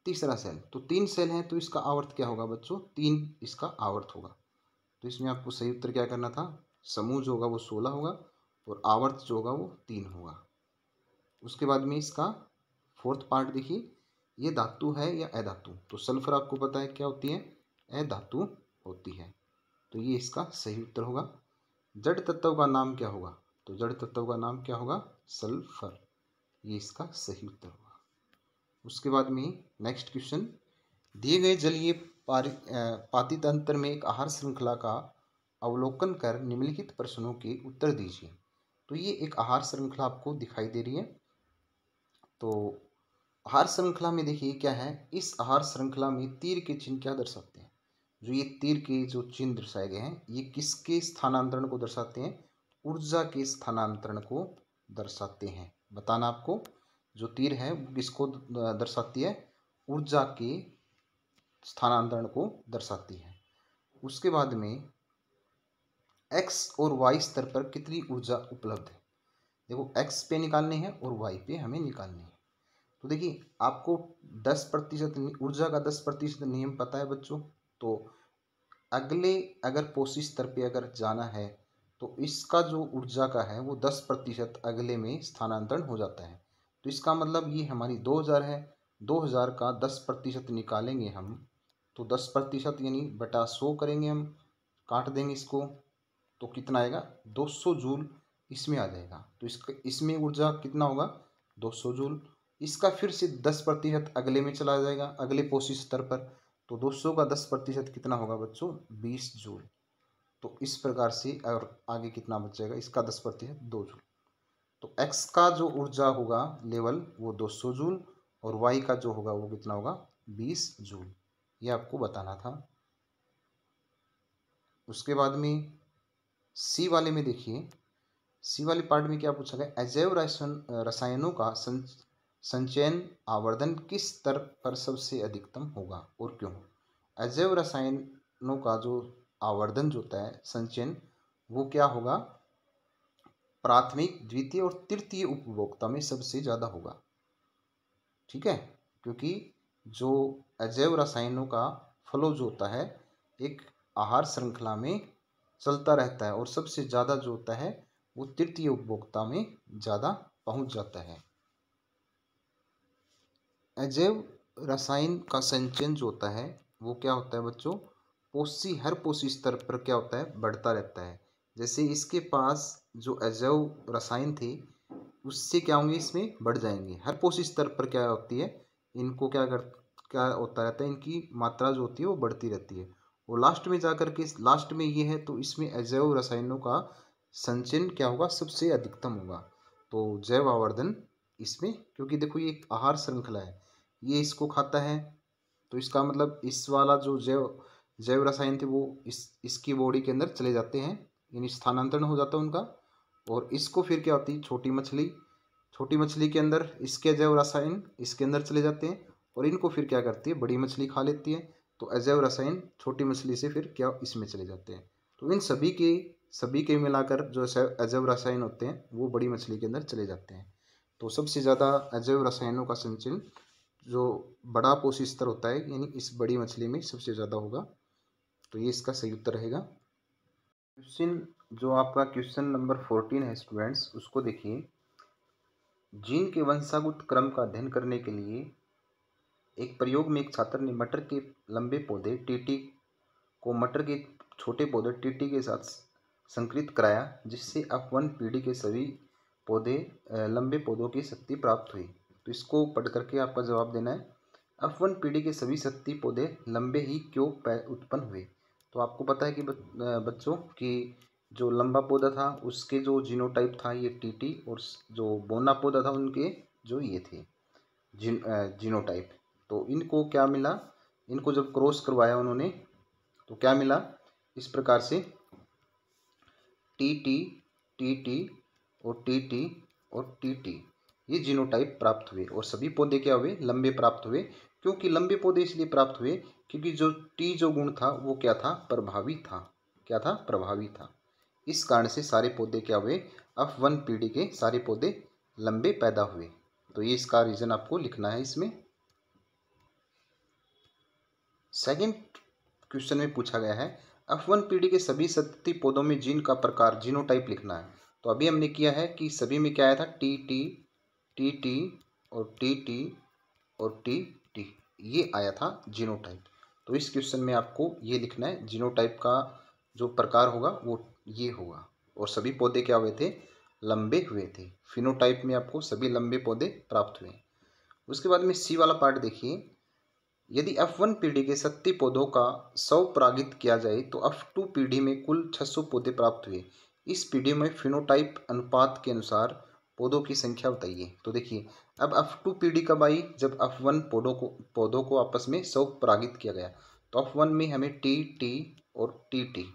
तीसरा सेल, तो 3 सेल हैं, तो इसका आवर्त क्या होगा बच्चों, 3 इसका आवर्त होगा। तो इसमें आपको सही उत्तर क्या करना था, समूह जो होगा वो 16 होगा और आवर्त जो होगा वो 3 होगा। उसके बाद में इसका फोर्थ पार्ट देखिए, ये धातु है या अधातु। तो सल्फर आपको पता है क्या होती है, अधातु होती है। तो ये इसका सही उत्तर होगा। जड़ तत्व का नाम क्या होगा, तो जड़ तत्व का नाम क्या होगा, सल्फर। ये इसका सही उत्तर होगा। उसके बाद में नेक्स्ट क्वेश्चन, दिए गए जलीय पाती तंत्र में एक आहार श्रृंखला का अवलोकन कर निम्नलिखित प्रश्नों के उत्तर दीजिए। तो ये एक आहार श्रृंखला आपको दिखाई दे रही है। तो आहार श्रृंखला में देखिए क्या है, इस आहार श्रृंखला में तीर के चिन्ह क्या दर्शाते हैं। जो ये तीर के जो चिन्ह दर्शाए गए हैं, ये किसके स्थानांतरण को दर्शाते हैं, ऊर्जा के स्थानांतरण को दर्शाते हैं। बताना आपको, जो तीर है वो किसको दर्शाती है, ऊर्जा के स्थानांतरण को दर्शाती है। उसके बाद में एक्स और वाई स्तर पर कितनी ऊर्जा उपलब्ध है। देखो एक्स पे निकालने हैं और वाई पे हमें निकालने हैं। तो देखिए आपको 10% ऊर्जा का 10% नियम पता है बच्चों। तो अगले अगर पोषी स्तर पे अगर जाना है तो इसका जो ऊर्जा का है वो 10% अगले में स्थानांतरण हो जाता है। तो इसका मतलब ये हमारी 2000 है, 2000 का 10% निकालेंगे हम, तो 10% यानी बटा 100 करेंगे हम, काट देंगे इसको, तो कितना आएगा, 200 जूल इसमें आ जाएगा। तो इसका इसमें ऊर्जा कितना होगा, 200 जूल। इसका फिर से 10% अगले में चला जाएगा, अगले पोषी स्तर पर। तो 200 का 10% कितना होगा बच्चों, 20 जूल। तो इस प्रकार से और आगे कितना बच जाएगा, इसका 10% 2 जूल। तो एक्स का जो ऊर्जा होगा लेवल वो 200 जूल और वाई का जो होगा वो कितना होगा, 20 जूल। ये आपको बताना था। उसके बाद में सी वाले में देखिए, सी वाले पार्ट में क्या पूछा गया, अजैव रसायनों का संचयन आवर्धन किस स्तर पर सबसे अधिकतम होगा और क्यों। अजैव रसायनों का जो आवर्धन जो होता है संचयन, वो क्या होगा, प्राथमिक द्वितीय और तृतीय उपभोक्ता में सबसे ज़्यादा होगा। ठीक है, क्योंकि जो अजैव रसायनों का फ्लो जो होता है एक आहार श्रृंखला में चलता रहता है और सबसे ज़्यादा जो होता है वो तृतीय उपभोक्ता में ज़्यादा पहुंच जाता है। अजैव रसायन का संचयन जो होता है वो क्या होता है बच्चों, हर पोषी स्तर पर क्या होता है, बढ़ता रहता है। जैसे इसके पास जो अजैव रसायन थे उससे क्या होंगे, इसमें बढ़ जाएंगे। हर पोषी स्तर पर क्या होती है, इनको क्या होता रहता है, इनकी मात्रा जो होती है वो बढ़ती रहती है। और लास्ट में जाकर के लास्ट में ये है, तो इसमें अजैव रसायनों का संचयन क्या होगा, सबसे अधिकतम होगा। तो जैव आवर्धन इसमें, क्योंकि देखो ये एक आहार श्रृंखला है, ये इसको खाता है, तो इसका मतलब इस वाला जो जैव जैव रसायन थे वो इसकी बॉडी के अंदर चले जाते हैं, यानी स्थानांतरण हो जाता है उनका। और इसको फिर क्या होती है, छोटी मछली के अंदर इसके अजैव रसायन इसके अंदर चले जाते हैं और इनको फिर क्या करती है, बड़ी मछली खा लेती है। तो अजैव रसायन छोटी मछली से फिर क्या इसमें चले जाते हैं। तो इन सभी के मिलाकर जो अजैव रसायन होते हैं वो बड़ी मछली के अंदर चले जाते हैं। तो सबसे ज़्यादा अजैव रसायनों का संचयन जो बड़ा पोषी स्तर होता है यानी इस बड़ी मछली में सबसे ज़्यादा होगा। तो ये इसका सही उत्तर रहेगा। क्वेश्चन जो आपका क्वेश्चन नंबर 14 है स्टूडेंट्स, उसको देखिए। जीन के वंशागत क्रम का अध्ययन करने के लिए एक प्रयोग में एक छात्र ने मटर के लंबे पौधे टीटी को मटर के छोटे पौधे टीटी के साथ संकरित कराया, जिससे F1 पीढ़ी के सभी पौधे लंबे पौधों की शक्ति प्राप्त हुई। तो इसको पढ़ करके आपका जवाब देना है। F1 पीढ़ी के सभी शक्ति पौधे लंबे ही क्यों उत्पन्न हुए? तो आपको पता है कि बच्चों कि जो लंबा पौधा था उसके जो जीनोटाइप था ये टीटी, और जो बोना पौधा था उनके जो ये थे जीनोटाइप। तो इनको क्या मिला? इनको जब क्रॉस करवाया उन्होंने तो क्या मिला? इस प्रकार से टी टी, टी टी और टी टी और टी टी, ये जीनोटाइप प्राप्त हुए और सभी पौधे क्या हुए? लंबे प्राप्त हुए। क्योंकि लंबे पौधे इसलिए प्राप्त हुए क्योंकि जो टी जो गुण था वो क्या था? प्रभावी था। क्या था? प्रभावी था। इस कारण से सारे पौधे क्या हुए? F1 पीढ़ी के सारे पौधे लंबे पैदा हुए। तो ये इसका रीजन आपको लिखना है इसमें। सेकंड क्वेश्चन में पूछा गया है F1 पीढ़ी के सभी सतती पौधों में जीन का प्रकार जीनोटाइप लिखना है। तो अभी हमने किया है कि सभी में क्या आया था? टी टी, टी टी और टी टी और टी टी, ये आया था जीनोटाइप। तो इस क्वेश्चन में आपको ये लिखना है, जीनोटाइप का जो प्रकार होगा वो ये होगा। और सभी पौधे क्या हुए थे? लंबे हुए थे। फिनोटाइप में आपको सभी लंबे पौधे प्राप्त हुए। उसके बाद में सी वाला पार्ट देखिए। यदि F1 पीढ़ी के 70 पौधों का 100 परागित किया जाए तो F2 पीढ़ी में कुल 600 पौधे प्राप्त हुए। इस पीढ़ी में फिनोटाइप अनुपात के अनुसार पौधों की संख्या बताइए। तो देखिए, अब F2 पीढ़ी कब आई? जब F1 पौधों को आपस में 100 परागित किया गया। तो F1 में हमें टी टी और टी टी,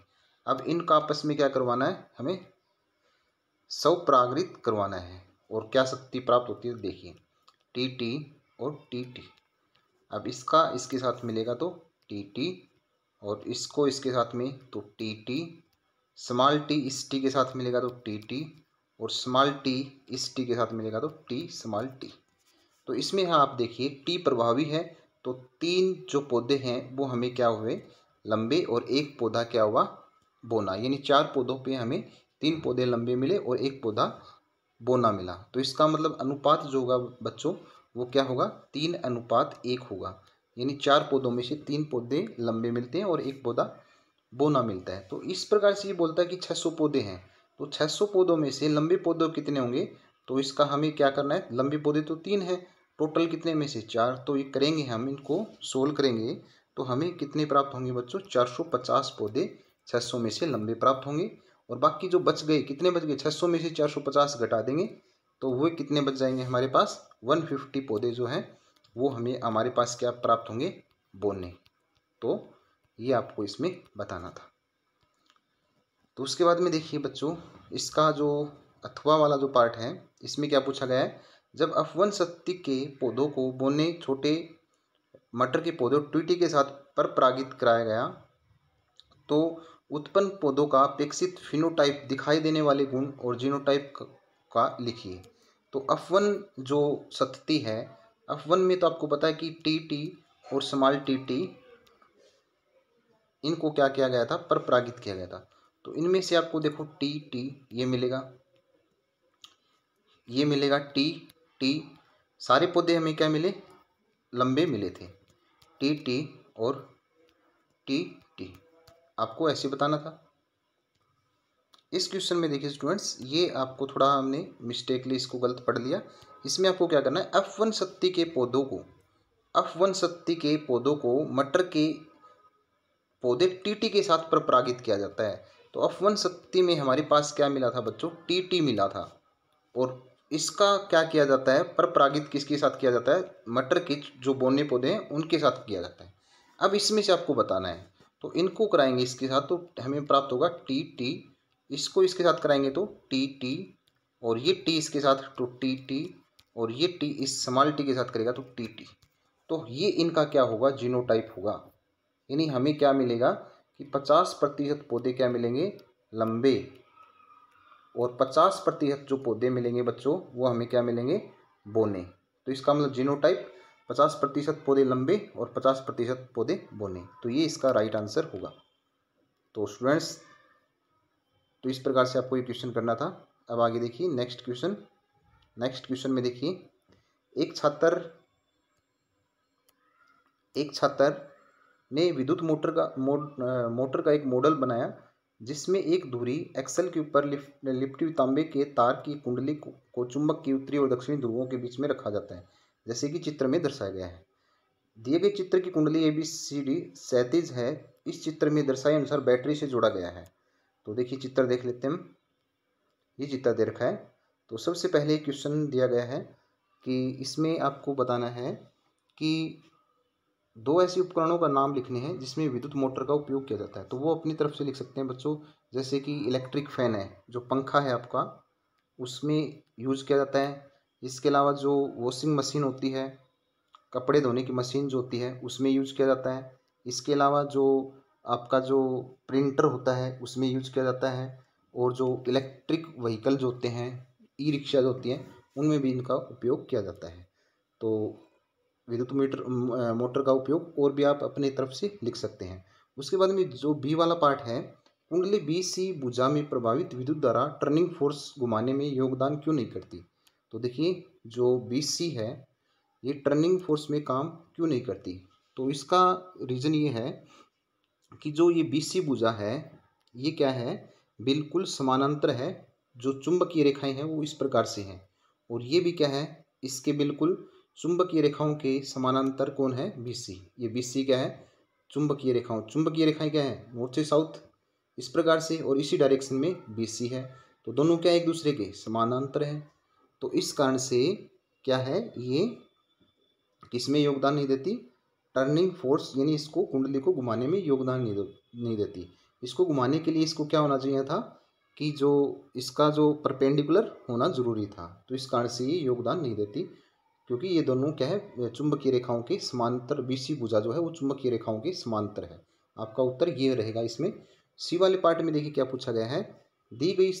अब इनका आपस में क्या करवाना है? हमें 100 परागित करवाना है। और क्या शक्ति प्राप्त होती है? देखिए, टी टी और टी टी। अब इसका इसके साथ मिलेगा तो टी टी, और इसको इसके साथ में तो टी टी, स्मॉल टी इस टी के साथ मिलेगा तो टी टी, और स्मॉल टी इस टी के साथ मिलेगा तो टी स्मॉल टी। तो इसमें हाँ आप देखिए टी प्रभावी है, तो 3 जो पौधे हैं वो हमें क्या हुए? लंबे, और एक पौधा क्या हुआ? बोना। यानी 4 पौधों पे हमें 3 पौधे लंबे मिले और एक पौधा बोना मिला। तो इसका मतलब अनुपात जो होगा बच्चों वो क्या होगा? 3:1 होगा। यानी 4 पौधों में से 3 पौधे लंबे मिलते हैं और एक पौधा बोना मिलता है। तो इस प्रकार से ये बोलता है कि 600 पौधे हैं, तो 600 पौधों में से लंबे पौधे कितने होंगे? तो इसका हमें क्या करना है? लंबे पौधे तो 3 हैं, टोटल कितने में से? 4। तो ये करेंगे, हम इनको सोल्व करेंगे तो हमें कितने प्राप्त होंगे बच्चों? 450 पौधे 600 में से लंबे प्राप्त होंगे। और बाकी जो बच गए, कितने बच गए? 600 में से 450 घटा देंगे तो वो कितने बच जाएंगे हमारे पास? 150 पौधे जो हैं वो हमें हमारे पास क्या प्राप्त होंगे? बोने। तो ये आपको इसमें बताना था। तो उसके बाद में देखिए बच्चों, इसका जो अथवा वाला जो पार्ट है इसमें क्या पूछा गया है? जब F1 शक्ति के पौधों को बोने छोटे मटर के पौधों टीटी के साथ पर परागित कराया गया तो उत्पन्न पौधों का अपेक्षित फिनोटाइप दिखाई देने वाले गुण और जीनोटाइप का लिखिए। तो F1 जो शक्ति है, F1 में तो आपको पता है कि टी टी और स्मॉल टी टी, इनको क्या किया गया था? पर परागित किया गया था। तो इनमें से आपको देखो टी टी ये मिलेगा, ये मिलेगा टी टी। सारे पौधे हमें क्या मिले? लंबे मिले थे। टी टी और टी टी, आपको ऐसे बताना था। इस क्वेश्चन में देखिए स्टूडेंट्स, ये आपको थोड़ा हमने मिस्टेकली इसको गलत पढ़ लिया। इसमें आपको क्या करना है? F1 शक्ति के पौधों को, F1 शक्ति के पौधों को मटर के पौधे टीटी के साथ पर परागित किया जाता है। तो F1 शक्ति में हमारे पास क्या मिला था बच्चों? टीटी मिला था। और इसका क्या किया जाता है? पर परागित किसके साथ किया जाता है? मटर के जो बोने पौधे हैं उनके साथ किया जाता है। अब इसमें से आपको बताना है, तो इनको कराएंगे इसके साथ तो हमें प्राप्त होगा टी टी, इसको इसके साथ कराएंगे तो टी टी, और ये टी इसके साथ तो टी टी, और ये टी इस स्मॉल टी के साथ करेगा तो टी टी। तो ये इनका क्या होगा? जीनोटाइप होगा। यानी हमें क्या मिलेगा कि 50% पौधे क्या मिलेंगे? लंबे, और 50% जो पौधे मिलेंगे बच्चों वो हमें क्या मिलेंगे? बोने। तो इसका मतलब जीनोटाइप 50% पौधे लंबे और 50% पौधे बोने। तो ये इसका राइट आंसर होगा। तो स्टूडेंट्स तो इस प्रकार से आपको ये क्वेश्चन करना था। अब आगे देखिए नेक्स्ट क्वेश्चन में देखिए, एक छात्र ने विद्युत मोटर का एक मॉडल बनाया जिसमें एक धुरी एक्सल के ऊपर लिपटी हुई तांबे के तार की कुंडली को चुंबक की उत्तरी और दक्षिणी ध्रुवों के बीच में रखा जाता है, जैसे कि चित्र में दर्शाया गया है। दिए गए चित्र की कुंडली ABCD क्षैतिज है। इस चित्र में दर्शाए अनुसार बैटरी से जोड़ा गया है। तो देखिए चित्र देख लेते हैं हम। ये चित्र दे रखा है। तो सबसे पहले क्वेश्चन दिया गया है कि इसमें आपको बताना है कि दो ऐसे उपकरणों का नाम लिखने हैं जिसमें विद्युत मोटर का उपयोग किया जाता है। तो वो अपनी तरफ से लिख सकते हैं बच्चों, जैसे कि इलेक्ट्रिक फैन है, जो पंखा है आपका, उसमें यूज़ किया जाता है। इसके अलावा जो वॉशिंग मशीन होती है, कपड़े धोने की मशीन जो होती है, उसमें यूज़ किया जाता है। इसके अलावा जो आपका जो प्रिंटर होता है उसमें यूज़ किया जाता है। और जो इलेक्ट्रिक व्हीकल जो होते हैं, ई रिक्शा जो होती हैं, उनमें भी इनका उपयोग किया जाता है। तो विद्युत मोटर का उपयोग और भी आप अपनी तरफ से लिख सकते हैं। उसके बाद में जो बी वाला पार्ट है, कुंडली BC भुजा में प्रभावित विद्युत धारा टर्निंग फोर्स घुमाने में योगदान क्यों नहीं करती। तो देखिए जो BC है, ये टर्निंग फोर्स में काम क्यों नहीं करती। तो इसका रीज़न ये है कि जो ये BC भुजा है, ये क्या है, बिल्कुल समानांतर है। जो चुंबकीय रेखाएं हैं वो इस प्रकार से हैं, और ये भी क्या है, इसके बिल्कुल चुंबकीय रेखाओं के समानांतर कौन है, BC। ये BC क्या है, चुंबकीय रेखाएं क्या है, नॉर्थ से साउथ इस प्रकार से, और इसी डायरेक्शन में BC है। तो दोनों क्या एक दूसरे के समानांतर हैं। तो इस कारण से क्या है, ये किसमें योगदान नहीं देती, टर्निंग फोर्स, यानी इसको कुंडली को घुमाने में योगदान नहीं देती। इसको घुमाने के लिए इसको क्या होना चाहिए था कि जो इसका जो परपेंडिकुलर होना जरूरी था। तो इस कारण से ये योगदान नहीं देती, क्योंकि ये दोनों क्या है, चुंबकीय रेखाओं के समांतर। BC भुजा जो है वो चुंबकीय रेखाओं के समांतर है। आपका उत्तर ये रहेगा इसमें। सी वाले पार्ट में देखिए क्या पूछा गया है, दी गई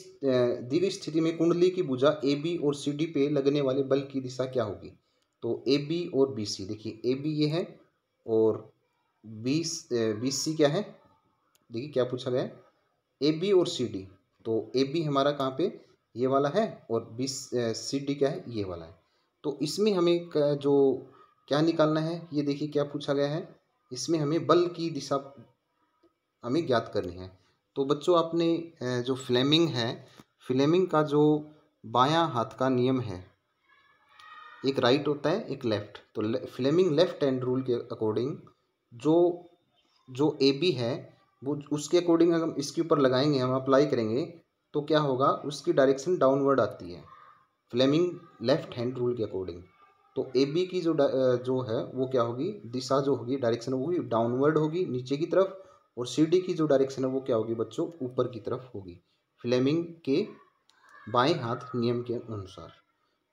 स्थिति में कुंडली की भुजा AB और CD पे लगने वाले बल की दिशा क्या होगी। तो AB और BC, देखिए AB ये है और BC क्या है, देखिए क्या पूछा गया है, AB और CD। तो AB हमारा कहाँ पे, ये वाला है, और CD क्या है, ये वाला है। तो इसमें हमें जो क्या निकालना है, ये देखिए क्या पूछा गया है, इसमें हमें बल की दिशा हमें ज्ञात करनी है। तो बच्चों आपने जो फ्लेमिंग का जो बायां हाथ का नियम है, एक राइट होता है एक लेफ्ट। तो फ्लेमिंग लेफ्ट हैंड रूल के अकॉर्डिंग जो जो AB है वो उसके अकॉर्डिंग अगर इसके ऊपर लगाएंगे, हम अप्लाई करेंगे, तो क्या होगा, उसकी डायरेक्शन डाउनवर्ड आती है फ्लेमिंग लेफ्ट हैंड रूल के अकॉर्डिंग। तो AB की जो है वो क्या होगी, दिशा जो होगी, डायरेक्शन होगी डाउनवर्ड होगी नीचे की तरफ, और CD की जो डायरेक्शन है वो क्या होगी बच्चों, ऊपर की तरफ होगी, फ्लेमिंग के बाएं हाथ नियम के अनुसार।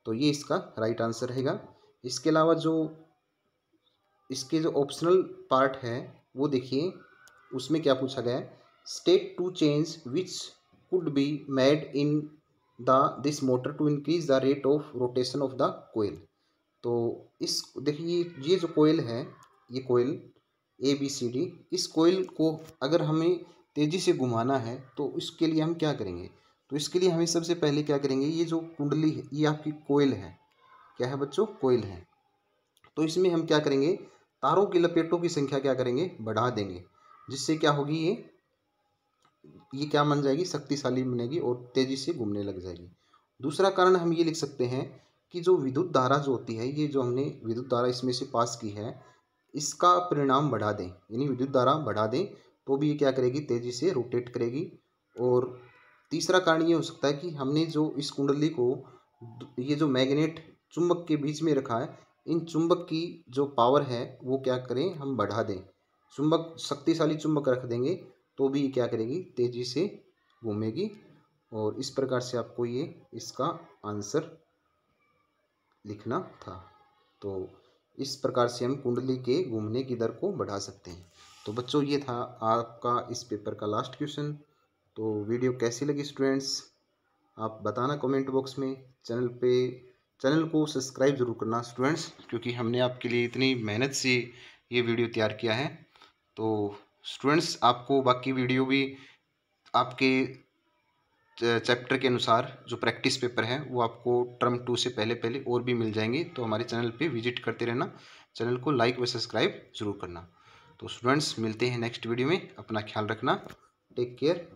तो ये इसका राइट आंसर रहेगा। इसके अलावा जो इसके जो ऑप्शनल पार्ट है वो देखिए, उसमें क्या पूछा गया है, state two change which could be made in this motor to increase the rate of rotation of the coil. तो इस देखिए ये जो कोयल है, ये कोयल ABCD, इस कोयल को अगर हमें तेज़ी से घुमाना है तो इसके लिए हम क्या करेंगे। तो इसके लिए हमें सबसे पहले क्या करेंगे, ये जो कुंडली है ये आपकी कोयल है, क्या है बच्चों, कोयल है। तो इसमें हम क्या करेंगे, तारों की लपेटों की संख्या क्या करेंगे, बढ़ा देंगे, जिससे क्या होगी, ये क्या बन जाएगी, शक्तिशाली बनेगी और तेज़ी से घूमने लग जाएगी। दूसरा कारण हम ये लिख सकते हैं कि जो विद्युत धारा जो होती है, ये जो हमने विद्युत धारा इसमें से पास की है, इसका परिणाम बढ़ा दें, यानी विद्युत धारा बढ़ा दें तो भी ये क्या करेगी, तेज़ी से रोटेट करेगी। और तीसरा कारण ये हो सकता है कि हमने जो इस कुंडली को, ये जो मैग्नेट चुंबक के बीच में रखा है, इन चुंबक की जो पावर है वो क्या करें, हम बढ़ा दें, चुंबक शक्तिशाली चुंबक रख देंगे तो भी क्या करेगी, तेज़ी से घूमेगी। और इस प्रकार से आपको ये इसका आंसर लिखना था। तो इस प्रकार से हम कुंडली के घूमने की दर को बढ़ा सकते हैं। तो बच्चों ये था आपका इस पेपर का लास्ट क्वेश्चन। तो वीडियो कैसी लगी स्टूडेंट्स, आप बताना कमेंट बॉक्स में। चैनल को सब्सक्राइब ज़रूर करना स्टूडेंट्स, क्योंकि हमने आपके लिए इतनी मेहनत से ये वीडियो तैयार किया है। तो स्टूडेंट्स आपको बाकी वीडियो भी आपके चैप्टर के अनुसार जो प्रैक्टिस पेपर है वो आपको टर्म 2 से पहले पहले और भी मिल जाएंगे। तो हमारे चैनल पे विजिट करते रहना, चैनल को लाइक व सब्सक्राइब ज़रूर करना। तो स्टूडेंट्स मिलते हैं नेक्स्ट वीडियो में, अपना ख्याल रखना, टेक केयर।